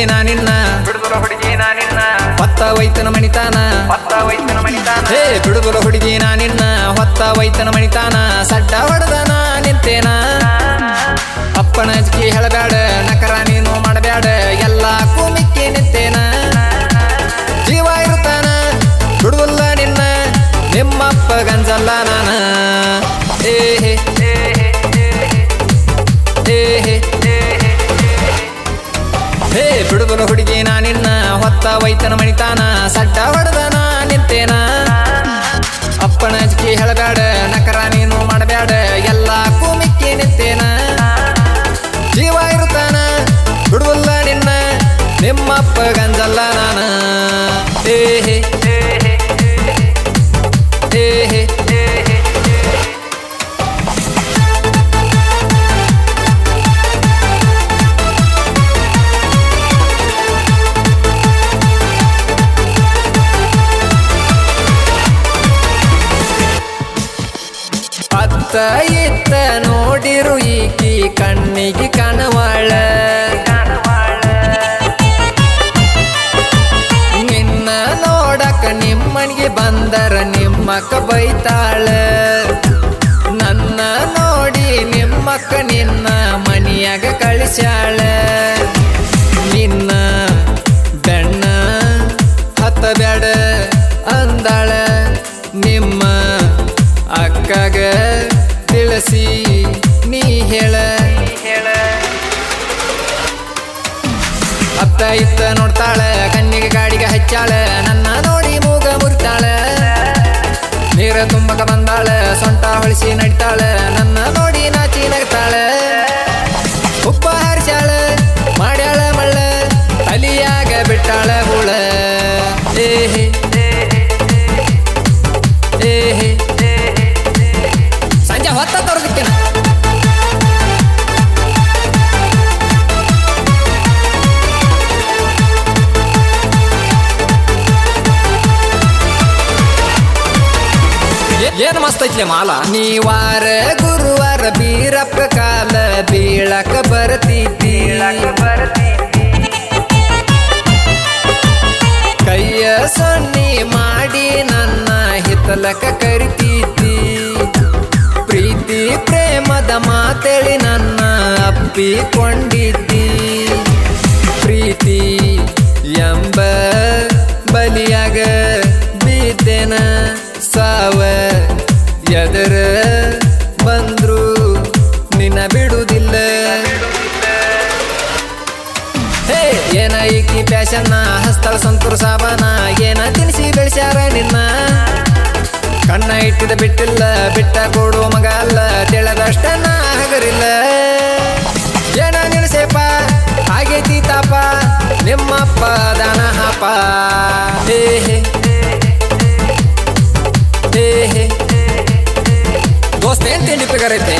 ನಾನಿನ್ನ ಹೊತ್ತ ವೈತನ ಮಣಿತಾನ ಹೇ ಬಿಡುದಲ ಹುಡುಗಿ ನಾನಿನ್ನ ಹೊತ್ತ ವೈತನ ಮಣಿತಾನ ಸಡ್ಡ ಹೊಡೆದನ ನಿಂತೇನ ಅಪ್ಪನ ಅಜ್ಕಿ ಹೇಳಬ್ಯಾಡ ನಕರ ನೀನು ಮಾಡಬ್ಯಾಡ ಎಲ್ಲ ಕೂಮಿಕ್ಕಿ ನಿಂತೇನ ಜೀವ ಇರುತ್ತಾನ ಬಿಡುವುಲ್ಲ ನಿನ್ನ ನಿಮ್ಮಪ್ಪ ಗಂಜಲ್ಲ ನಾನ ಏಹೇ ಹೇ ಬಿಡುದಲ ಹುಡುಗಿ ನಾನಿನ್ನ ಹೊತ್ತ ವೈತನ ಮಣಿತಾನ ಸಡ್ಡ ಹೊಡೆದನ ನಿಂತೇನ ಅಪ್ಪನ ಅಜ್ಕಿ ಹೇಳಬ್ಯಾಡ ನಕರ ನೀನು ಮಾಡಬ್ಯಾಡ ಎಲ್ಲ ಕೂಮಿಕ್ಕಿ ನಿಂತೇನ ಜೀವ ಇರುತ್ತಾನ ಬಿಡುವುಲ್ಲ ನಿನ್ನ ನಿಮ್ಮಪ್ಪ ಗಂಜಲ್ಲ ನಾನ ಏಹೇ ಏಹೇ ಅತ್ತ ಇತ್ತ ನೋಡಿರು ಈಕಿ ಕಣ್ಣಿಗೆ ಕಣವಾಳ ನಿನ್ನ ನೋಡಕ ನಿಮ್ಮನಿಗೆ ಬಂದರ ನಿಮ್ಮಕ್ಕ ಬೈತಾಳ ನನ್ನ ನೋಡಿ ನಿಮ್ಮಕ್ಕ ನಿನ್ನ ಮನಿಯಾಗ ಕಳಿಸ್ಯಾಳ ನಿನ್ನ ಬೆಣ್ಣ ಹತ್ತಬ್ಯಾಡ ಅಂದಾಳ ನಿಮ್ಮ ಅಕ್ಕಗ ತಿಳಿಸಿ ನೀ ಹೇಳ ಅತ್ತ ಇತ್ತ ನೋಡ್ತಾಳ ಕಣ್ಣಿಗೆ ಗಾಡಿಗೆ ಹಚ್ಚಾಳ ನನ್ನ ನೋಡಿ ಮೂಗ ಮುರಿತಾಳ ನೀರ ತುಂಬಕ ಬಂದಾಳ ಸೊಂಟ ಹೊಳಿಸಿ ನಡಿತಾಳ ನನ್ನ ನೋಡಿ ನಾಚಿ ನಗ್ತಾಳ ಉಪ್ಪ ಹಾರಿಸ್ಯಾಳ ಮಾಡ್ಯಾಳ ಮಳ್ಳ ತಲಿಯಾಗ ಬಿಟ್ಟಾಳ ಹುಳ ಏಹೇ ಏಹೇ ಸಂಜೆ ಹೊತ್ತ ತೊಡಗಿತ್ತೇನ ಏನು ಮಸ್ತ್ ಐತ್ಲೆ ಮಾಲ ನೀವಾರ ಗುರುವಾರ ಬೀರಪ್ಪ ಕಾಲ ಬೀಳಕ ಬರ್ತೈತಿ ಕೈಯ ಸೊನ್ನಿ ಮಾಡಿ ನನ್ನ ಹಿತ್ತಲಕ ಕರಿತೈತಿ ಪ್ರೀತಿ ಪ್ರೇಮದ ಮಾತೇಳಿ ನನ್ನ ಅಪ್ಪಿಕೊಂಡಿದ್ದಿ ಪ್ರೀತಿ ಎಂಬ ಬಲಿಯಾಗ ಬಿದ್ದೇನ ಸಾವ ಎದರ ಬಂದ್ರು ನಿನ್ನ ಬಿಡುವುದಿಲ್ಲ ಹೇ ಏನ ಈಕಿ ಪ್ಯಾಶನ್ನ ಹಸ್ತಳ ಸಂತೂರು ಸಾಬಾನ ಏನ ತಿನಿಸಿ ಬೆಳೆಸ್ಯಾರ ನಿನ್ನ ಕಣ್ಣ ಇಟ್ಟಿದ ಬಿಟ್ಟಿಲ್ಲ ಬಿಟ್ಟ ಕೊಡು ಮಗ ಅಲ್ಲ ತಿಳದಷ್ಟನ್ನ ಹಗರಿಲ್ಲ ಏನ ನಿನಸೇಪ ಆಗೈತಿ ತಾಪ ನಿಮ್ಮಪ್ಪ ದಾನ ಹಾಪ ಏಹೇ ಏಹೇ ದೋಸ್ತ ಏನ್ ತಿಂಡಿ ಪಿಗರೈತೆ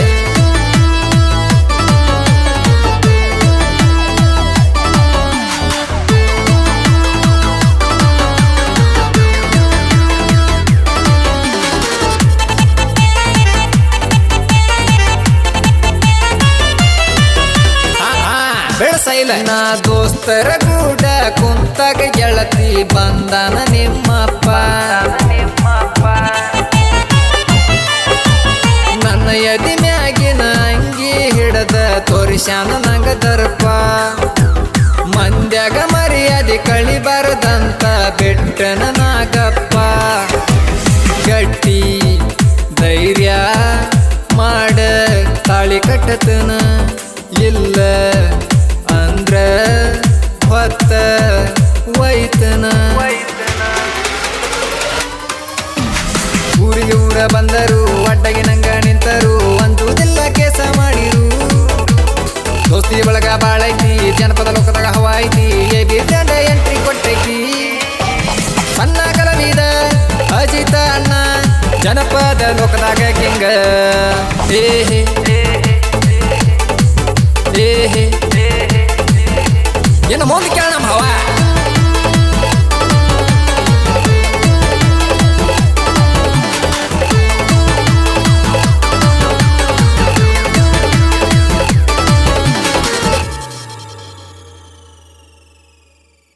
ಬೆಳಸೈಲ ನಾ ದೋಸ್ತರ ಗೂಡ ಕುಂತಾಗ ಗೆಳತಿ ಬಂದನ ನಿಮ್ಮಪ್ಪ ನನ್ನ ಎದಿ ಮ್ಯಾಗಿನ ಅಂಗಿ ಹಿಡದ ತೋರಿಸ್ಯಾನ ನಂಗ ದರ್ಪ ಮಂದ್ಯಾಗ ಮರ್ಯಾದೆ ಕಳಿಬಾರದಂತ ಬೆಟ್ಟನ ನಾಗಪ್ಪ ಗಟ್ಟಿ ಧೈರ್ಯ ಮಾಡ ತಾಳಿ ಕಟ್ಟತನ ಇಲ್ಲ ಅಂದ್ರ ಹೊತ್ತ ವೈತನ ಊರಿಗೆ ಊರ ಬಂದರು ಅಡ್ಡಗೆ ನಂಗ ನಿಂತರು ಅಂಜುವುದಿಲ್ಲ ಕೇಸ ಮಾಡಿರು ದೋಸ್ತಿ ಬಳಗ ಬಾಳೈತಿ ಜನಪದ ಲೋಕದಾಗ ಹವಾ ಐತಿ ಎ ಬಿ ಬ್ರ್ಯಾಂಡ್ ಎಂಟ್ರಿ ಕೊಟ್ಟೈತಿ ಸಣ್ಣ ಕಲಾವಿದ ಅಜಿತ ಅಣ್ಣ ಜನಪದ ಲೋಕದಾಗ ಕಿಂಗ ಏಹೇ ಏಹೇ ಏನು ಮುಂದೆ ಕೇಳ ನಮ್ಮ ಹವಾ